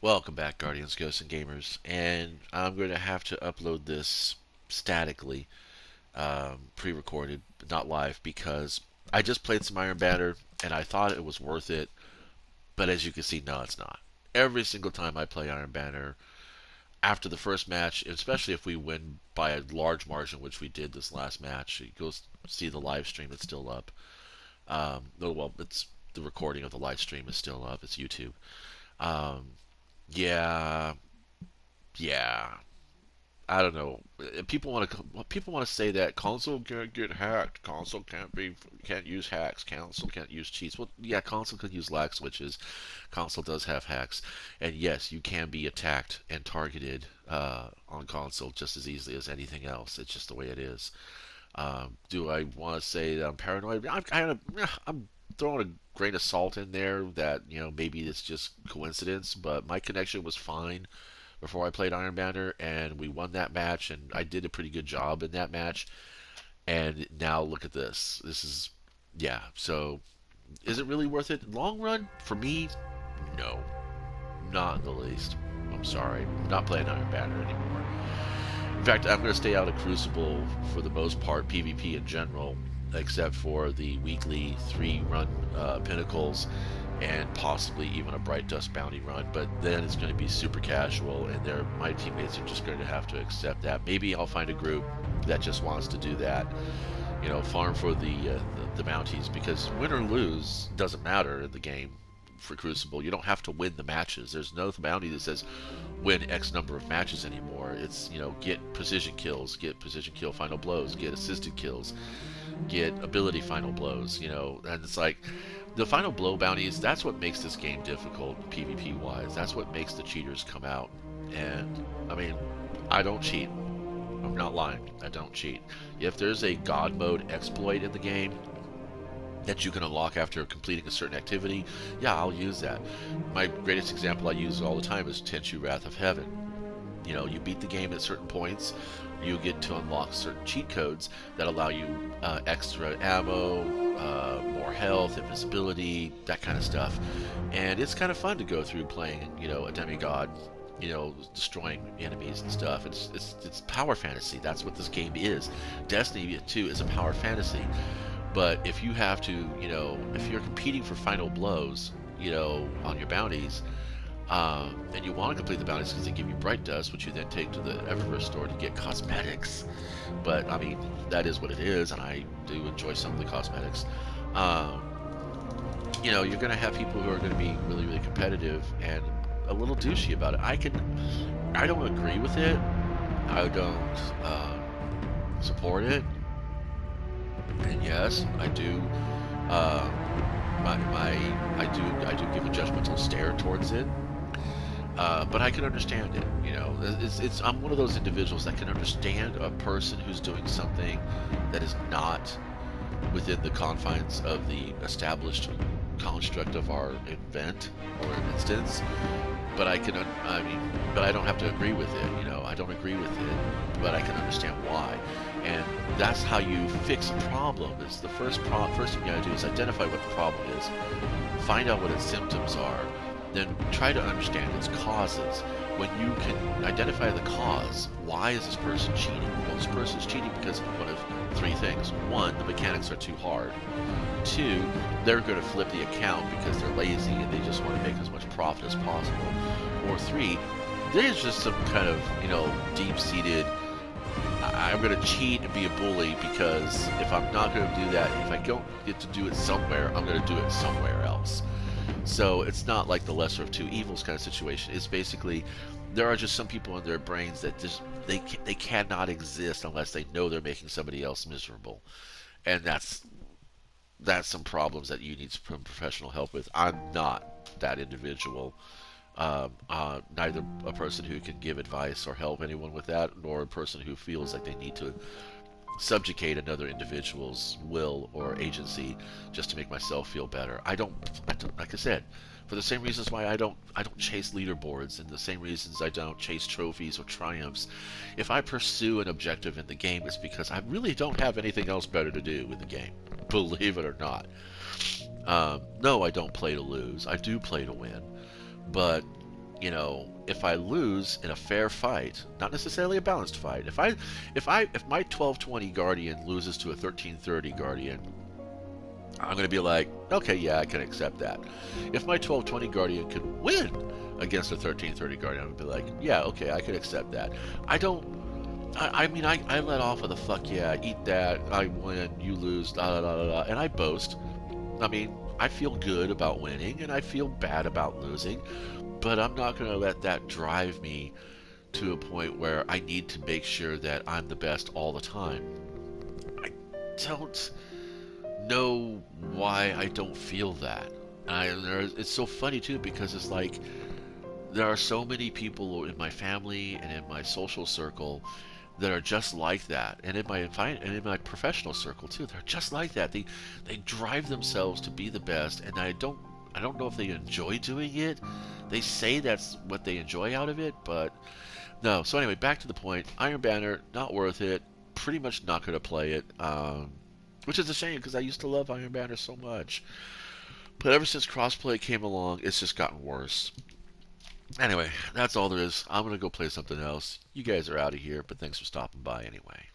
Welcome back, Guardians, Ghosts, and Gamers. And I'm going to have to upload this statically, pre-recorded, not live, because I just played some Iron Banner and I thought it was worth it. But as you can see, no, it's not. Every single time I play Iron Banner, after the first match, especially if we win by a large margin, which we did this last match, you go see the live stream. It's still up. Well, it's the recording of the live stream is still up. It's YouTube. Um, yeah, yeah. I don't know. People want to say that console can't get hacked. Console can't use hacks. Console can't use cheats. Well, yeah, console can use lag switches. Console does have hacks, and yes, you can be attacked and targeted on console just as easily as anything else. It's just the way it is. Do I want to say that I'm paranoid? I'm throwing a grain of salt in there that maybe it's just coincidence, but my connection was fine before I played Iron Banner, and we won that match, and I did a pretty good job in that match. And now look at this. This is, yeah. So, is it really worth it? Long run, for me, no, not in the least. I'm sorry, I'm not playing Iron Banner anymore. In fact, I'm going to stay out of Crucible for the most part, PvP in general, except for the weekly 3-run Pinnacles and possibly even a Bright Dust Bounty run. But then it's going to be super casual, and my teammates are just going to have to accept that. Maybe I'll find a group that just wants to do that, farm for the bounties, because win or lose doesn't matter in the game for Crucible. You don't have to win the matches. There's no bounty that says win X number of matches anymore. It's, get precision kills, get precision kill final blows, get assisted kills, get ability final blows, and it's like the final blow bounties, that's what makes this game difficult PvP wise. That's what makes the cheaters come out. And I mean, I don't cheat. I'm not lying. I don't cheat. If there's a God mode exploit in the game that you can unlock after completing a certain activity, yeah, I'll use that. My greatest example I use all the time is Tenchu Wrath of Heaven. You beat the game at certain points, you get to unlock certain cheat codes that allow you extra ammo, more health, invisibility, that kind of stuff. And it's kind of fun to go through playing, a demigod, destroying enemies and stuff. It's power fantasy. That's what this game is. Destiny 2 is a power fantasy. But if you have to, if you're competing for final blows, on your bounties, and you want to complete the bounties because they give you Bright Dust, which you then take to the Eververse store to get cosmetics. But, I mean, that is what it is, and I do enjoy some of the cosmetics. You're going to have people who are going to be really, really competitive and a little douchey about it. I don't agree with it. I don't support it. And yes, I do. I do give a judgmental stare towards it. But I can understand it. I'm one of those individuals that can understand a person who's doing something that is not within the confines of the established construct of our event or instance. But but I don't have to agree with it. I don't agree with it, but I can understand why. And that's how you fix a problem. Is the first thing you gotta do is identify what the problem is, find out what its symptoms are, then try to understand its causes. When you can identify the cause, why is this person cheating? Well, this person is cheating because of one of 3 things. 1, the mechanics are too hard. 2, they're going to flip the account because they're lazy and they just want to make as much profit as possible. Or 3, there's just some kind of, deep-seated, I'm going to cheat and be a bully because if I'm not going to do that, if I don't get to do it somewhere, I'm going to do it somewhere else. So it's not like the lesser of two evils kind of situation. It's basically there are just some people in their brains that just they cannot exist unless they know they're making somebody else miserable, and that's some problems that you need some professional help with. I'm not that individual. Neither a person who can give advice or help anyone with that, nor a person who feels like they need to subjugate another individual's will or agency just to make myself feel better. I don't like I said, for the same reasons why I don't chase leaderboards, and the same reasons I don't chase trophies or triumphs. If I pursue an objective in the game, it's because I really don't have anything else better to do in the game. Believe it or not. No, I don't play to lose. I do play to win. But if I lose in a fair fight, not necessarily a balanced fight, if my 1220 Guardian loses to a 1330 Guardian, I'm going to be like, okay, yeah, I can accept that. If my 1220 Guardian could win against a 1330 Guardian, I would be like, yeah, okay, I could accept that. I don't. I mean, I let off with a fuck yeah, eat that, I win, you lose, da da da da da, and I boast. I mean, I feel good about winning and I feel bad about losing, but I'm not going to let that drive me to a point where I need to make sure that I'm the best all the time. I don't know why I don't feel that. It's so funny too because it's like there are so many people in my family and in my social circle that are just like that, and in my professional circle too. They're just like that. They drive themselves to be the best, and I don't know if they enjoy doing it. They say that's what they enjoy out of it, but no. So anyway, back to the point. Iron Banner, not worth it. Pretty much not going to play it. Which is a shame because I used to love Iron Banner so much. But ever since crossplay came along, it's just gotten worse. Anyway, that's all there is. I'm going to go play something else. You guys are out of here, but thanks for stopping by anyway.